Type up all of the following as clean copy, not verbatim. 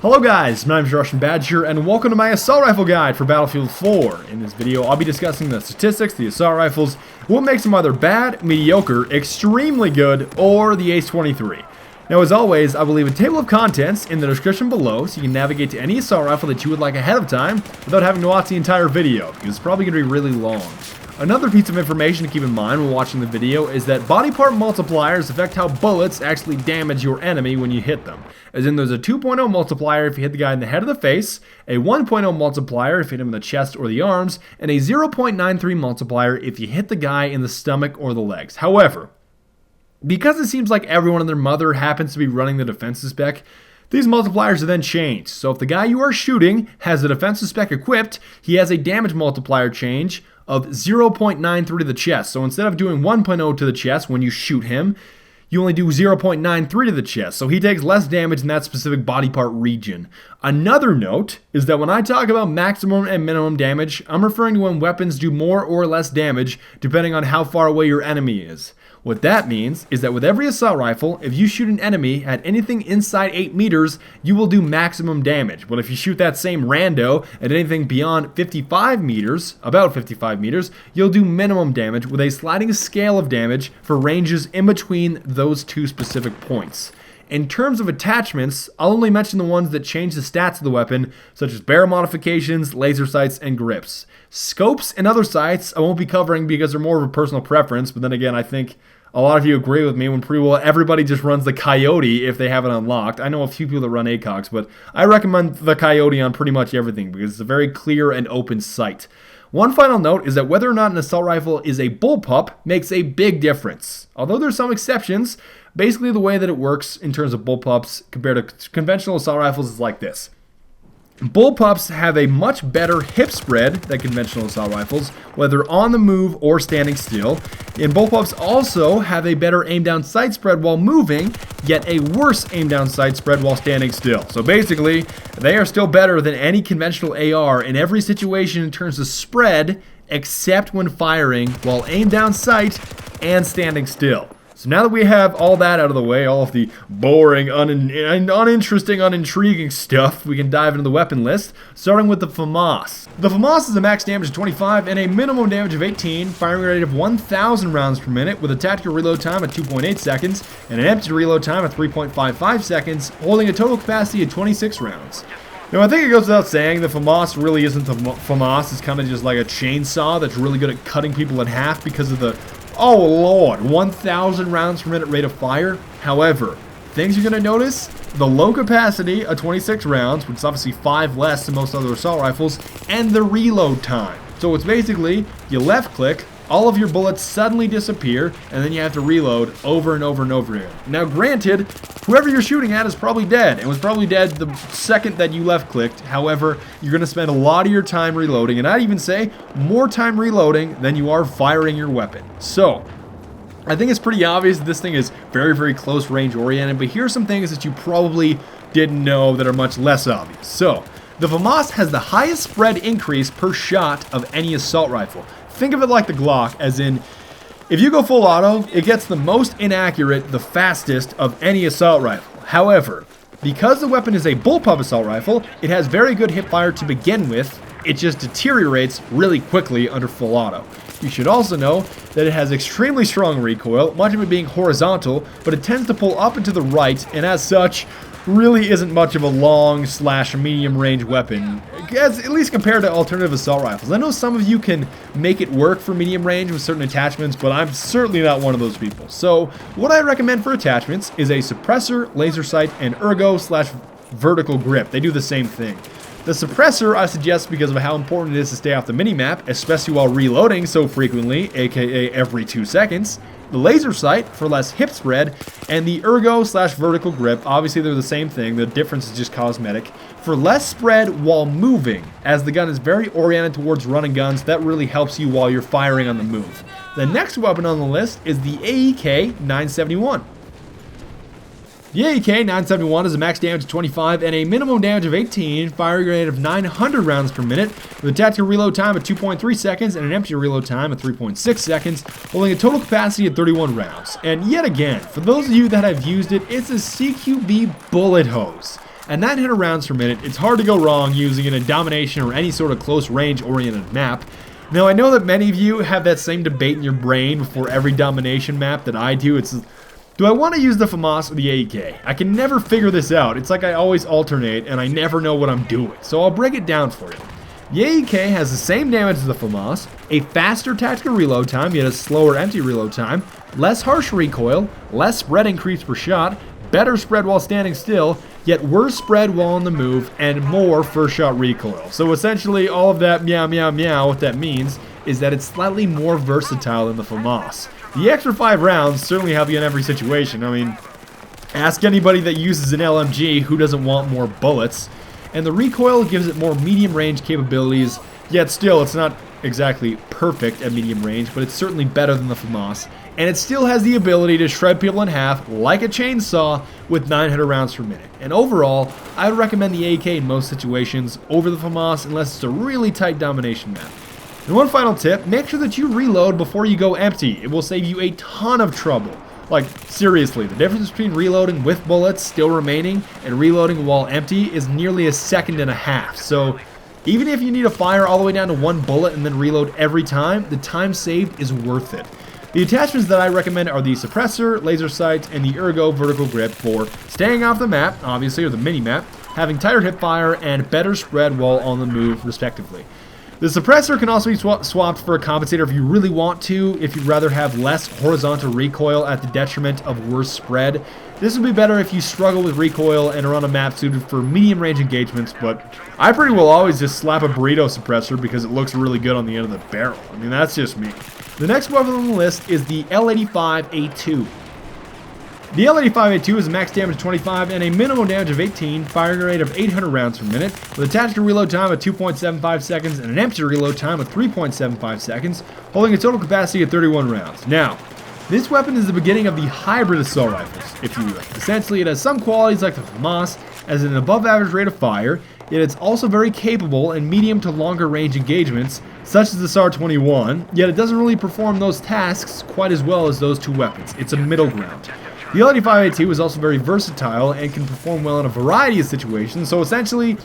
Hello guys, my name is TheRussianBadger and welcome to my assault rifle guide for Battlefield 4. In this video I'll be discussing the statistics, the assault rifles, what makes them either bad, mediocre, extremely good, or the Ace-23. Now as always, I will leave a table of contents in the description below so you can navigate to any assault rifle that you would like ahead of time without having to watch the entire video, because it's probably going to be really long. Another piece of information to keep in mind when watching the video is that body part multipliers affect how bullets actually damage your enemy when you hit them. As in, there's a 2.0 multiplier if you hit the guy in the head or the face, a 1.0 multiplier if you hit him in the chest or the arms, and a 0.93 multiplier if you hit the guy in the stomach or the legs. However, because it seems like everyone and their mother happens to be running the defensive spec, these multipliers are then changed. So if the guy you are shooting has the defensive spec equipped, he has a damage multiplier change of 0.93 to the chest. So instead of doing 1.0 to the chest when you shoot him, you only do 0.93 to the chest. So he takes less damage in that specific body part region. Another note is that when I talk about maximum and minimum damage, I'm referring to when weapons do more or less damage depending on how far away your enemy is. What that means is that with every assault rifle, if you shoot an enemy at anything inside 8 meters, you will do maximum damage. But if you shoot that same rando at anything beyond 55 meters, about 55 meters, you'll do minimum damage with a sliding scale of damage for ranges in between those two specific points. In terms of attachments, I'll only mention the ones that change the stats of the weapon, such as barrel modifications, laser sights, and grips. Scopes and other sights I won't be covering because they're more of a personal preference, but then again, I think a lot of you agree with me when pretty well everybody just runs the Coyote if they have it unlocked. I know a few people that run ACOGs, but I recommend the Coyote on pretty much everything because it's a very clear and open sight. One final note is that whether or not an assault rifle is a bullpup makes a big difference. Although there's some exceptions, basically the way that it works in terms of bullpups compared to conventional assault rifles is like this. Bullpups have a much better hip spread than conventional assault rifles, whether on the move or standing still. And bullpups also have a better aim down sight spread while moving, yet a worse aim down sight spread while standing still. So basically, they are still better than any conventional AR in every situation in terms of spread, except when firing while aim down sight and standing still. So now that we have all that out of the way, all of the boring, uninteresting, unintriguing stuff, we can dive into the weapon list, starting with the FAMAS. The FAMAS is a max damage of 25 and a minimum damage of 18, firing rate of 1,000 rounds per minute with a tactical reload time of 2.8 seconds and an empty reload time of 3.55 seconds, holding a total capacity of 26 rounds. Now, I think it goes without saying the FAMAS really isn't the FAMAS. It's kind of just like a chainsaw that's really good at cutting people in half because of the, oh lord, 1,000 rounds per minute rate of fire. However, things you're going to notice, the low capacity of 26 rounds, which is obviously 5 less than most other assault rifles, and the reload time. So it's basically, you left click, all of your bullets suddenly disappear, and then you have to reload over and over and over again. Now granted, whoever you're shooting at is probably dead, and was probably dead the second that you left clicked. However, you're going to spend a lot of your time reloading, and I'd even say more time reloading than you are firing your weapon. So, I think it's pretty obvious that this thing is very, very close range oriented, but here are some things that you probably didn't know that are much less obvious. So, the FAMAS has the highest spread increase per shot of any assault rifle. Think of it like the Glock, as in, if you go full auto, it gets the most inaccurate, the fastest of any assault rifle. However, because the weapon is a bullpup assault rifle, it has very good hip fire to begin with, it just deteriorates really quickly under full auto. You should also know that it has extremely strong recoil, much of it being horizontal, but it tends to pull up and to the right, and as such, really isn't much of a long / medium range weapon, at least compared to alternative assault rifles. I know some of you can make it work for medium range with certain attachments, but I'm certainly not one of those people. So what I recommend for attachments is a suppressor, laser sight, and ergo / vertical grip. They do the same thing. The suppressor I suggest because of how important it is to stay off the minimap, especially while reloading so frequently, aka every 2 seconds. The laser sight for less hip spread, and the ergo / vertical grip, obviously they're the same thing, the difference is just cosmetic, for less spread while moving, as the gun is very oriented towards running guns. That really helps you while you're firing on the move. The next weapon on the list is the AEK-971. The AEK-971 is a max damage of 25 and a minimum damage of 18, firing rate of 900 rounds per minute, with a tactical reload time of 2.3 seconds and an empty reload time of 3.6 seconds, holding a total capacity of 31 rounds. And yet again, for those of you that have used it, it's a CQB bullet hose. At 900 rounds per minute, it's hard to go wrong using it in domination or any sort of close range oriented map. Now I know that many of you have that same debate in your brain before every domination map that I do. It's, do I want to use the FAMAS or the AEK? I can never figure this out. It's like I always alternate and I never know what I'm doing. So I'll break it down for you. The AEK has the same damage as the FAMAS, a faster tactical reload time, yet a slower empty reload time, less harsh recoil, less spread increase per shot, better spread while standing still, yet worse spread while on the move, and more first shot recoil. So essentially all of that meow meow meow, what that means is that it's slightly more versatile than the FAMAS. The extra 5 rounds certainly help you in every situation. I mean, ask anybody that uses an LMG who doesn't want more bullets. And the recoil gives it more medium range capabilities, yet still it's not exactly perfect at medium range, but it's certainly better than the FAMAS. And it still has the ability to shred people in half like a chainsaw with 900 rounds per minute. And overall, I would recommend the AK in most situations over the FAMAS unless it's a really tight domination map. And one final tip, make sure that you reload before you go empty. It will save you a ton of trouble. Like, seriously, the difference between reloading with bullets still remaining and reloading while empty is nearly a second and a half. So, even if you need to fire all the way down to 1 bullet and then reload every time, the time saved is worth it. The attachments that I recommend are the suppressor, laser sights, and the ergo vertical grip for staying off the map, obviously, or the mini-map, having tighter hip fire, and better spread while on the move, respectively. The suppressor can also be swapped for a compensator if you really want to, if you'd rather have less horizontal recoil at the detriment of worse spread. This would be better if you struggle with recoil and are on a map suited for medium range engagements, but I pretty well always just slap a burrito suppressor because it looks really good on the end of the barrel. I mean, that's just me. The next weapon on the list is the L85A2. The L85A2 is a max damage of 25 and a minimum damage of 18, firing rate of 800 rounds per minute, with a tactical reload time of 2.75 seconds and an empty reload time of 3.75 seconds, holding a total capacity of 31 rounds. Now, this weapon is the beginning of the hybrid assault rifles, if you will. Essentially, it has some qualities like the FAMAS, as an above average rate of fire, yet it's also very capable in medium to longer range engagements, such as the SAR-21, yet it doesn't really perform those tasks quite as well as those two weapons. It's a middle ground. The L85A2 is also very versatile and can perform well in a variety of situations, so essentially,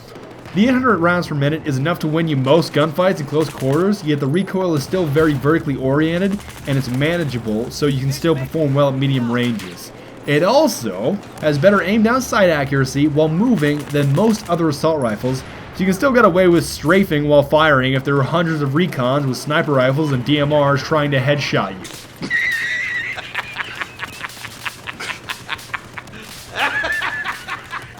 the 800 rounds per minute is enough to win you most gunfights in close quarters, yet the recoil is still very vertically oriented and it's manageable, so you can still perform well at medium ranges. It also has better aim down sight accuracy while moving than most other assault rifles, so you can still get away with strafing while firing if there are hundreds of recons with sniper rifles and DMRs trying to headshot you.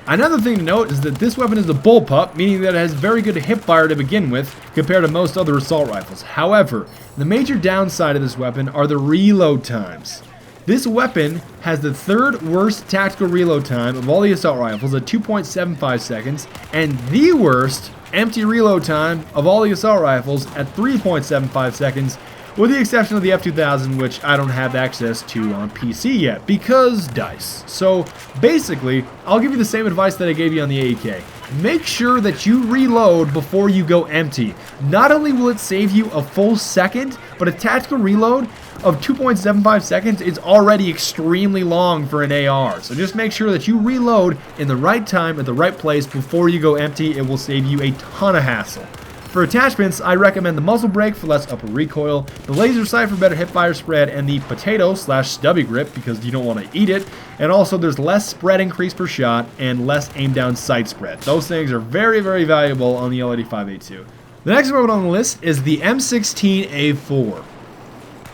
Another thing to note is that this weapon is a bullpup, meaning that it has very good hip fire to begin with compared to most other assault rifles. However, the major downside of this weapon are the reload times. This weapon has the 3rd worst tactical reload time of all the assault rifles at 2.75 seconds, and the worst empty reload time of all the assault rifles at 3.75 seconds, with the exception of the F2000, which I don't have access to on PC yet, because DICE. So, basically, I'll give you the same advice that I gave you on the AEK. Make sure that you reload before you go empty. Not only will it save you a full second, but a tactical reload of 2.75 seconds is already extremely long for an AR. So just make sure that you reload in the right time at the right place before you go empty. It will save you a ton of hassle. For attachments, I recommend the muzzle brake for less upper recoil, the laser sight for better hipfire spread, and the potato/stubby grip because you don't want to eat it. And also there's less spread increase per shot and less aim down sight spread. Those things are very, very valuable on the L85A2. The next weapon on the list is the M16A4.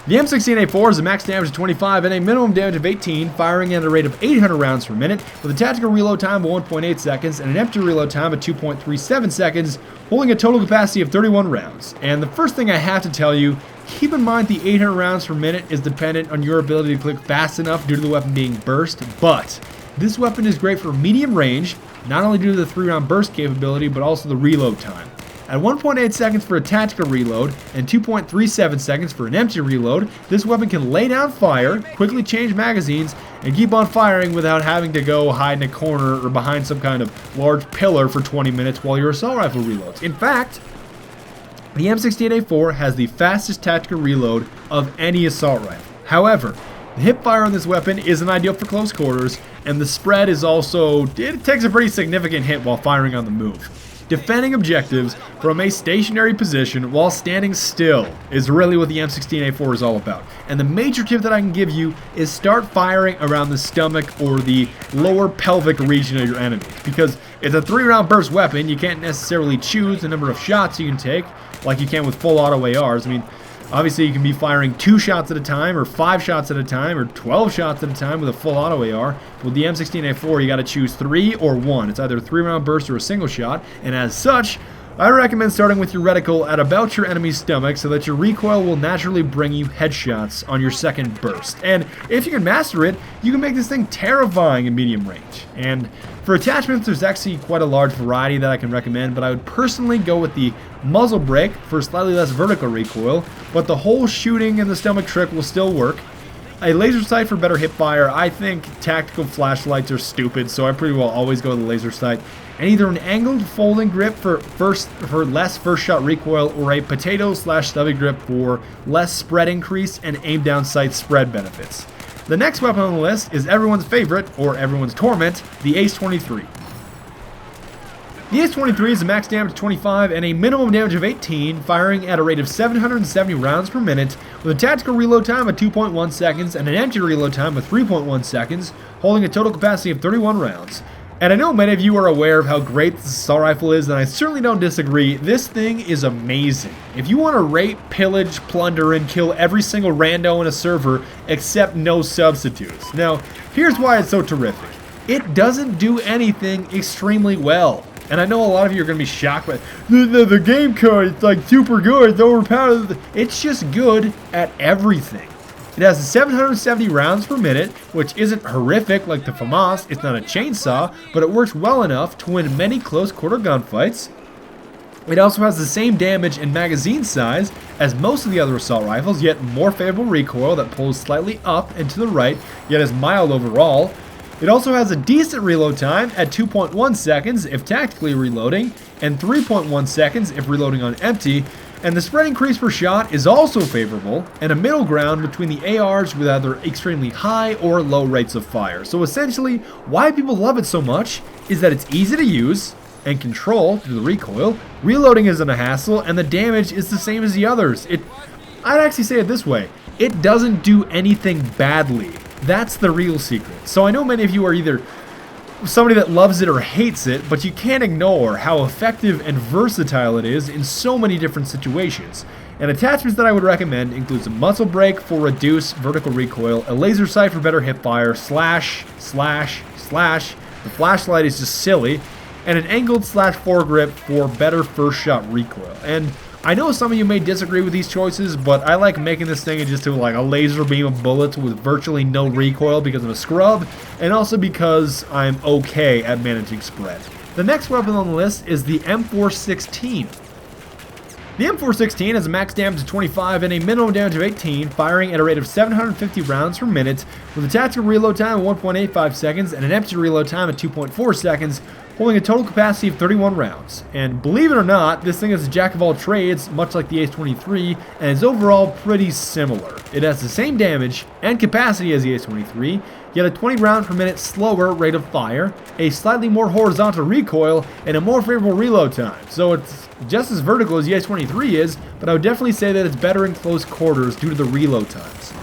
The M16A4 is a max damage of 25 and a minimum damage of 18, firing at a rate of 800 rounds per minute, with a tactical reload time of 1.8 seconds and an empty reload time of 2.37 seconds, holding a total capacity of 31 rounds. And the first thing I have to tell you, keep in mind the 800 rounds per minute is dependent on your ability to click fast enough due to the weapon being burst, but this weapon is great for medium range, not only due to the 3-round burst capability, but also the reload time. At 1.8 seconds for a tactical reload and 2.37 seconds for an empty reload, this weapon can lay down fire, quickly change magazines, and keep on firing without having to go hide in a corner or behind some kind of large pillar for 20 minutes while your assault rifle reloads. In fact, the M16A4 has the fastest tactical reload of any assault rifle. However, The hip fire on this weapon isn't ideal for close quarters, and the spread is also, it takes a pretty significant hit while firing on the move. Defending objectives from a stationary position while standing still is really what the M16A4 is all about. And the major tip that I can give you is start firing around the stomach or the lower pelvic region of your enemies. Because it's a 3-round burst weapon, you can't necessarily choose the number of shots you can take like you can with full auto ARs. I mean, obviously you can be firing 2 shots at a time, or 5 shots at a time, or 12 shots at a time with a full auto AR. With the M16A4, you got to choose 3 or 1. It's either a 3-round burst or a single shot, and as such, I recommend starting with your reticle at about your enemy's stomach so that your recoil will naturally bring you headshots on your second burst. And if you can master it, you can make this thing terrifying in medium range. And for attachments, there's actually quite a large variety that I can recommend, but I would personally go with the muzzle brake for slightly less vertical recoil, but the whole shooting and the stomach trick will still work. A laser sight for better hip fire. I think tactical flashlights are stupid, so I pretty well always go with the laser sight. And either an angled folding grip for less first shot recoil, or a potato/stubby grip for less spread increase and aim down sight spread benefits. The next weapon on the list is everyone's favorite, or everyone's torment, the Ace-23. The Ace-23 is a max damage of 25 and a minimum damage of 18, firing at a rate of 770 rounds per minute, with a tactical reload time of 2.1 seconds and an empty reload time of 3.1 seconds, holding a total capacity of 31 rounds. And I know many of you are aware of how great this assault rifle is, and I certainly don't disagree. This thing is amazing. If you want to rape, pillage, plunder, and kill every single rando in a server, except no substitutes. Now, here's why it's so terrific. It doesn't do anything extremely well. And I know a lot of you are going to be shocked by the game code. It's like super good. It's overpowered. It's just good at everything. It has 770 rounds per minute, which isn't horrific like the FAMAS. It's not a chainsaw, but it works well enough to win many close quarter gunfights. It also has the same damage and magazine size as most of the other assault rifles, yet more favorable recoil that pulls slightly up and to the right, yet is mild overall. It also has a decent reload time at 2.1 seconds if tactically reloading, and 3.1 seconds if reloading on empty, and the spread increase per shot is also favorable, and a middle ground between the ARs with either extremely high or low rates of fire. So essentially, why people love it so much is that it's easy to use and control through the recoil, reloading isn't a hassle, and the damage is the same as the others. I'd actually say it this way, it doesn't do anything badly. That's the real secret. So I know many of you are either somebody that loves it or hates it, but you can't ignore how effective and versatile it is in so many different situations. And attachments that I would recommend includes a muzzle brake for reduced vertical recoil, a laser sight for better hip fire, slash, the flashlight is just silly, and an angled /foregrip for better first shot recoil. And I know some of you may disagree with these choices, but I like making this thing just to like a laser beam of bullets with virtually no recoil because I'm a scrub, and also because I'm okay at managing spread. The next weapon on the list is the M416. The M416 has a max damage of 25 and a minimum damage of 18, firing at a rate of 750 rounds per minute, with a tactical reload time of 1.85 seconds and an empty reload time of 2.4 seconds, holding a total capacity of 31 rounds. And believe it or not, this thing is a jack of all trades, much like the Ace-23, and is overall pretty similar. It has the same damage and capacity as the Ace-23, yet a 20 round per minute slower rate of fire, a slightly more horizontal recoil, and a more favorable reload time. So it's just as vertical as the Ace-23 is, but I would definitely say that it's better in close quarters due to the reload times.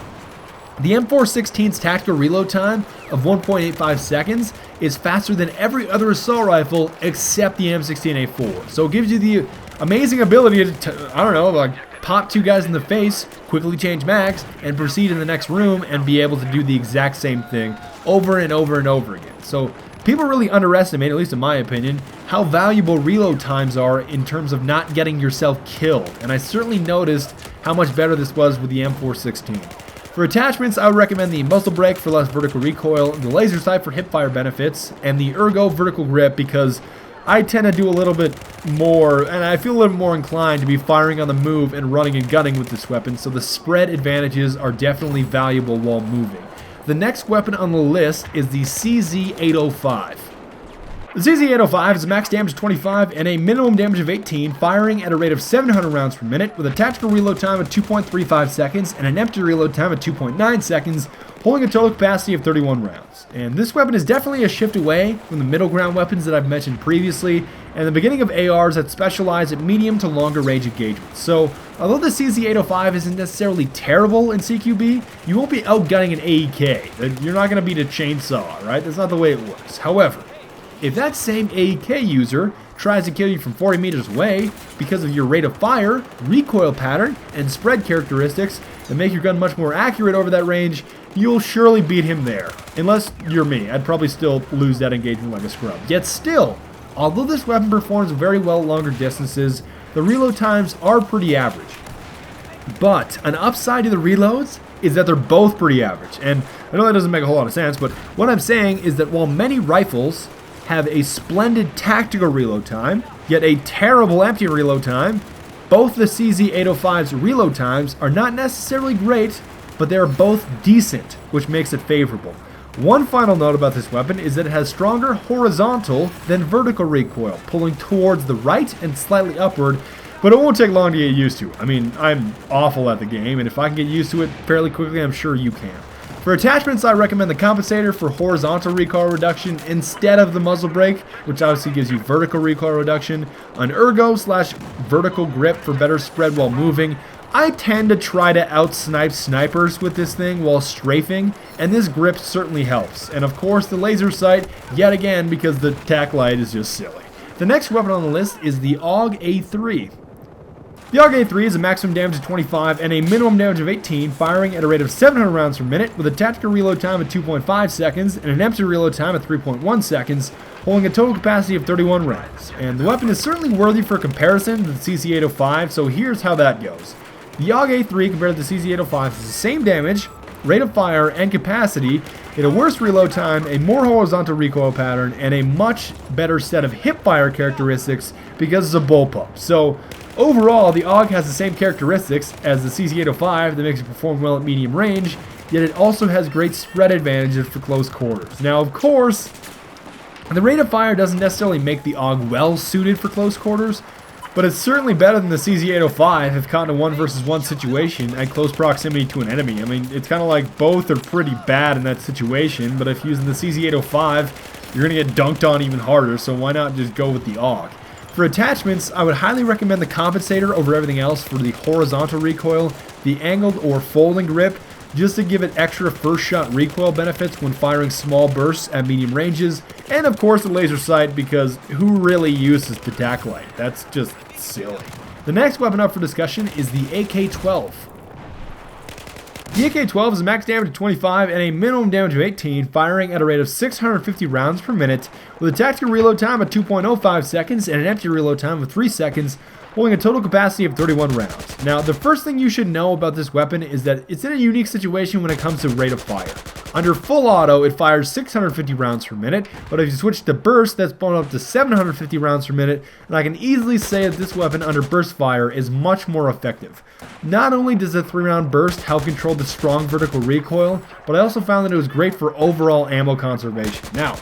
The M416's tactical reload time of 1.85 seconds is faster than every other assault rifle except the M16A4. So it gives you the amazing ability to, I don't know, like pop 2 guys in the face, quickly change mags, and proceed in the next room and be able to do the exact same thing over and over and over again. So people really underestimate, at least in my opinion, how valuable reload times are in terms of not getting yourself killed. And I certainly noticed how much better this was with the M416. For attachments, I would recommend the muzzle brake for less vertical recoil, the laser sight for hip fire benefits, and the ergo vertical grip because I tend to do a little bit more, and I feel a little more inclined to be firing on the move and running and gunning with this weapon, so the spread advantages are definitely valuable while moving. The next weapon on the list is the CZ805. The CZ805 has a max damage of 25 and a minimum damage of 18, firing at a rate of 700 rounds per minute, with a tactical reload time of 2.35 seconds and an empty reload time of 2.9 seconds, holding a total capacity of 31 rounds. And this weapon is definitely a shift away from the middle ground weapons that I've mentioned previously, and the beginning of ARs that specialize at medium to longer range engagements. So, although the CZ805 isn't necessarily terrible in CQB, you won't be outgunning an AEK. You're not going to beat a chainsaw, right? That's not the way it works. However, if that same AEK user tries to kill you from 40 meters away because of your rate of fire, recoil pattern, and spread characteristics that make your gun much more accurate over that range, you'll surely beat him there. Unless you're me, I'd probably still lose that engagement like a scrub. Yet still, although this weapon performs very well at longer distances, the reload times are pretty average. But an upside to the reloads is that they're both pretty average. And I know that doesn't make a whole lot of sense, but what I'm saying is that while many rifles have a splendid tactical reload time, yet a terrible empty reload time, both the CZ805's reload times are not necessarily great, but they are both decent, which makes it favorable. One final note about this weapon is that it has stronger horizontal than vertical recoil, pulling towards the right and slightly upward, but it won't take long to get used to. I mean, I'm awful at the game, and if I can get used to it fairly quickly, I'm sure you can. For attachments, I recommend the compensator for horizontal recoil reduction instead of the muzzle brake, which obviously gives you vertical recoil reduction, an ergo/vertical grip for better spread while moving. I tend to try to out-snipe snipers with this thing while strafing, and this grip certainly helps. And of course, the laser sight, yet again, because the tac light is just silly. The next weapon on the list is the AUG A3. The AUG A3 is a maximum damage of 25 and a minimum damage of 18, firing at a rate of 700 rounds per minute with a tactical reload time of 2.5 seconds and an empty reload time of 3.1 seconds, holding a total capacity of 31 rounds. And the weapon is certainly worthy for comparison to the CZ805, so here's how that goes. The AUG A3 compared to the CZ805 has the same damage, rate of fire, and capacity, in a worse reload time, a more horizontal recoil pattern, and a much better set of hipfire characteristics because it's a bullpup. So, overall, the AUG has the same characteristics as the CZ805 that makes it perform well at medium range, yet it also has great spread advantages for close quarters. Now, of course, the rate of fire doesn't necessarily make the AUG well suited for close quarters, but it's certainly better than the CZ805 if caught in a 1-versus-1 situation at close proximity to an enemy. I mean, it's kind of like both are pretty bad in that situation, but if using the CZ805, you're going to get dunked on even harder, so why not just go with the AUG? For attachments, I would highly recommend the compensator over everything else for the horizontal recoil, the angled or folding grip, just to give it extra first shot recoil benefits when firing small bursts at medium ranges, and of course the laser sight, because who really uses the tac light? That's just silly. The next weapon up for discussion is the AK-12. The AK-12 is a max damage of 25 and a minimum damage of 18, firing at a rate of 650 rounds per minute, with a tactical reload time of 2.05 seconds and an empty reload time of 3 seconds, holding a total capacity of 31 rounds. Now, the first thing you should know about this weapon is that it's in a unique situation when it comes to rate of fire. Under full auto, it fires 650 rounds per minute, but if you switch to burst, that's blown up to 750 rounds per minute, and I can easily say that this weapon under burst fire is much more effective. Not only does the 3-round burst help control the strong vertical recoil, but I also found that it was great for overall ammo conservation. Now,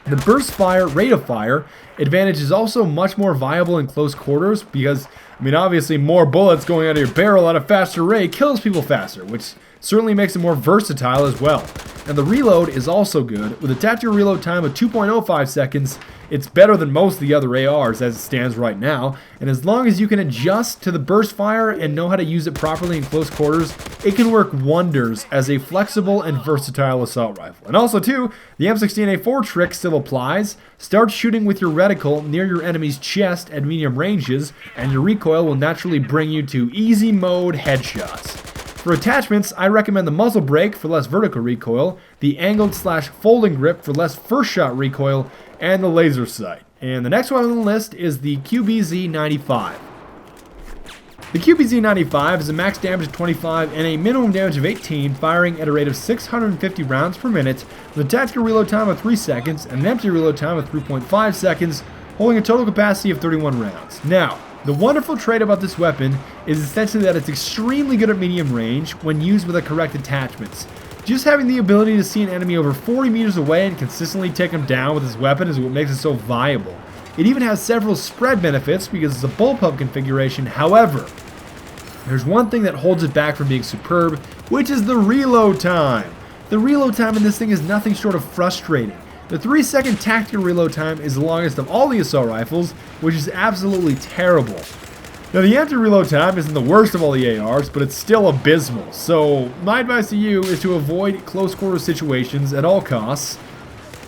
the burst fire, rate of fire, advantage is also much more viable in close quarters because, I mean, obviously more bullets going out of your barrel at a faster rate kills people faster, which certainly makes it more versatile as well. And the reload is also good. With a tactical reload time of 2.05 seconds, it's better than most of the other ARs as it stands right now, and as long as you can adjust to the burst fire and know how to use it properly in close quarters, it can work wonders as a flexible and versatile assault rifle. And also too, the M16A4 trick still applies. Start shooting with your reticle near your enemy's chest at medium ranges, and your recoil will naturally bring you to easy mode headshots. For attachments, I recommend the muzzle brake for less vertical recoil, the angled/folding grip for less first shot recoil, and the laser sight. And the next one on the list is the QBZ95. The QBZ95 is a max damage of 25 and a minimum damage of 18, firing at a rate of 650 rounds per minute, with a tactical reload time of 3 seconds and an empty reload time of 3.5 seconds, holding a total capacity of 31 rounds. Now, the wonderful trait about this weapon is essentially that it's extremely good at medium range when used with the correct attachments. Just having the ability to see an enemy over 40 meters away and consistently take him down with this weapon is what makes it so viable. It even has several spread benefits because it's a bullpup configuration. However, there's one thing that holds it back from being superb, which is the reload time. The reload time in this thing is nothing short of frustrating. The 3-second tactical reload time is the longest of all the assault rifles, which is absolutely terrible. Now the empty reload time isn't the worst of all the ARs, but it's still abysmal. So my advice to you is to avoid close quarter situations at all costs.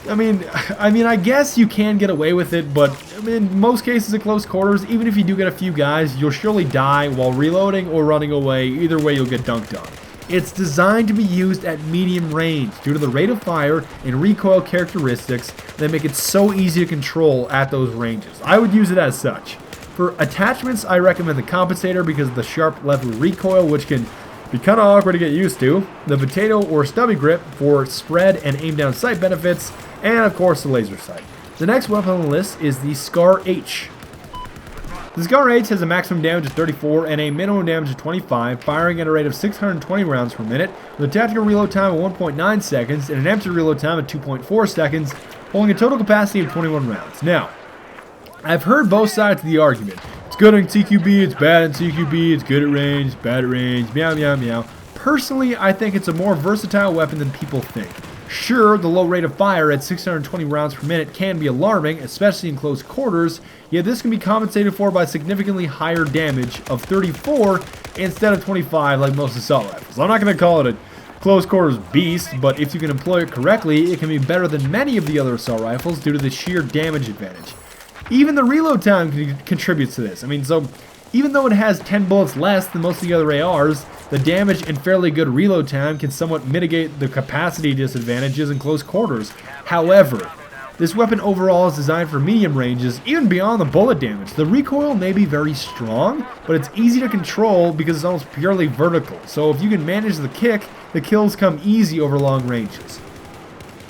I mean, I guess you can get away with it, but in most cases at close quarters, even if you do get a few guys, you'll surely die while reloading or running away. Either way, you'll get dunked on. It's designed to be used at medium range due to the rate of fire and recoil characteristics that make it so easy to control at those ranges. I would use it as such. For attachments, I recommend the compensator because of the sharp level recoil, which can be kind of awkward to get used to, the potato or stubby grip for spread and aim down sight benefits, and of course the laser sight. The next weapon on the list is the Scar H. The Scar H has a maximum damage of 34 and a minimum damage of 25, firing at a rate of 620 rounds per minute, with a tactical reload time of 1.9 seconds and an empty reload time of 2.4 seconds, holding a total capacity of 21 rounds. Now, I've heard both sides of the argument. It's good in CQB, it's bad in CQB, it's good at range, it's bad at range, meow meow meow. Personally, I think it's a more versatile weapon than people think. Sure, the low rate of fire at 620 rounds per minute can be alarming, especially in close quarters, yet this can be compensated for by significantly higher damage of 34 instead of 25 like most assault rifles. I'm not going to call it a close quarters beast, but if you can employ it correctly, it can be better than many of the other assault rifles due to the sheer damage advantage. Even the reload time contributes to this. I mean, so even though it has 10 bullets less than most of the other ARs, the damage and fairly good reload time can somewhat mitigate the capacity disadvantages in close quarters. However, this weapon overall is designed for medium ranges, even beyond the bullet damage. The recoil may be very strong, but it's easy to control because it's almost purely vertical. So if you can manage the kick, the kills come easy over long ranges.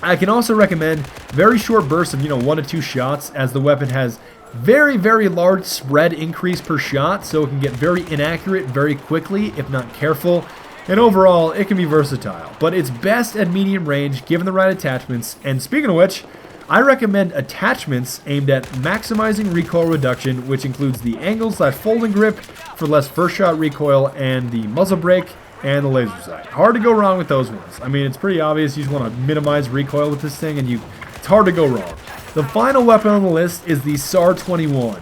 I can also recommend very short bursts of 1 to 2 shots, as the weapon has very, very large spread increase per shot, so it can get very inaccurate very quickly if not careful, and overall it can be versatile, but it's best at medium range given the right attachments. And speaking of which, I recommend attachments aimed at maximizing recoil reduction, which includes the angle/folding grip for less first shot recoil, and the muzzle brake and the laser sight. Hard to go wrong with those ones. I mean, it's pretty obvious you just want to minimize recoil with this thing, and it's hard to go wrong. The final weapon on the list is the SAR-21.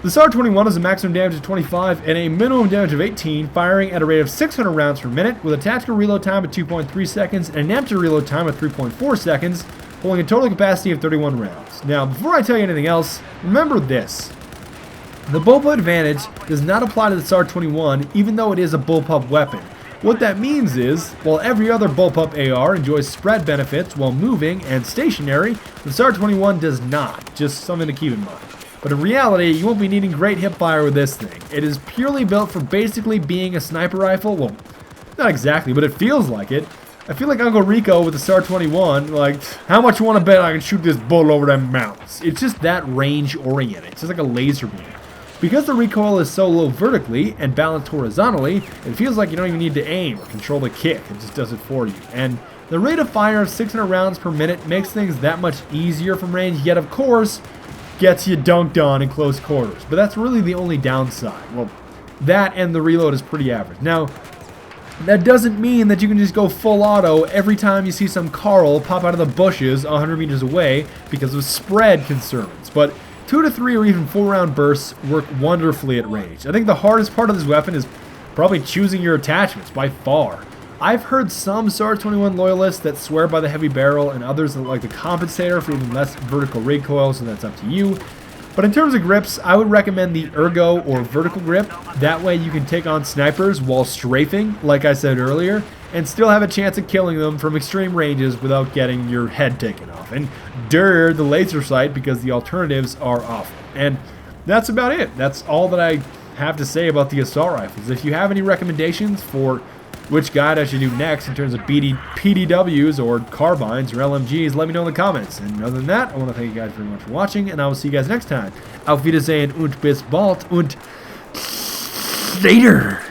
The SAR-21 has a maximum damage of 25 and a minimum damage of 18, firing at a rate of 600 rounds per minute, with a tactical reload time of 2.3 seconds and an empty reload time of 3.4 seconds, holding a total capacity of 31 rounds. Now, before I tell you anything else, remember this. The bullpup advantage does not apply to the SAR-21, even though it is a bullpup weapon. What that means is, while every other bullpup AR enjoys spread benefits while moving and stationary, the SAR-21 does not. Just something to keep in mind. But in reality, you won't be needing great hip fire with this thing. It is purely built for basically being a sniper rifle. Well, not exactly, but it feels like it. I feel like Uncle Rico with the SAR-21, like, how much you want to bet I can shoot this bullet over them mountains? It's just that range oriented. It's just like a laser beam. Because the recoil is so low vertically and balanced horizontally, it feels like you don't even need to aim or control the kick. It just does it for you. And the rate of fire of 600 rounds per minute makes things that much easier from range, yet of course, gets you dunked on in close quarters. But that's really the only downside. Well, that and the reload is pretty average. Now, that doesn't mean that you can just go full auto every time you see some Carl pop out of the bushes 100 meters away because of spread concerns. But 2 to 3 or even 4 round bursts work wonderfully at range. I think the hardest part of this weapon is probably choosing your attachments by far. I've heard some SAR-21 loyalists that swear by the heavy barrel and others that like the compensator for even less vertical recoil, so that's up to you. But in terms of grips, I would recommend the ergo or vertical grip. That way you can take on snipers while strafing, like I said earlier, and still have a chance at killing them from extreme ranges without getting your head taken off. And the laser sight, because the alternatives are awful. And that's about it. That's all that I have to say about the assault rifles. If you have any recommendations for which guide I should do next in terms of PDWs or carbines or LMGs, let me know in the comments. And other than that, I want to thank you guys very much for watching, and I will see you guys next time. Auf Wiedersehen und bis bald und later.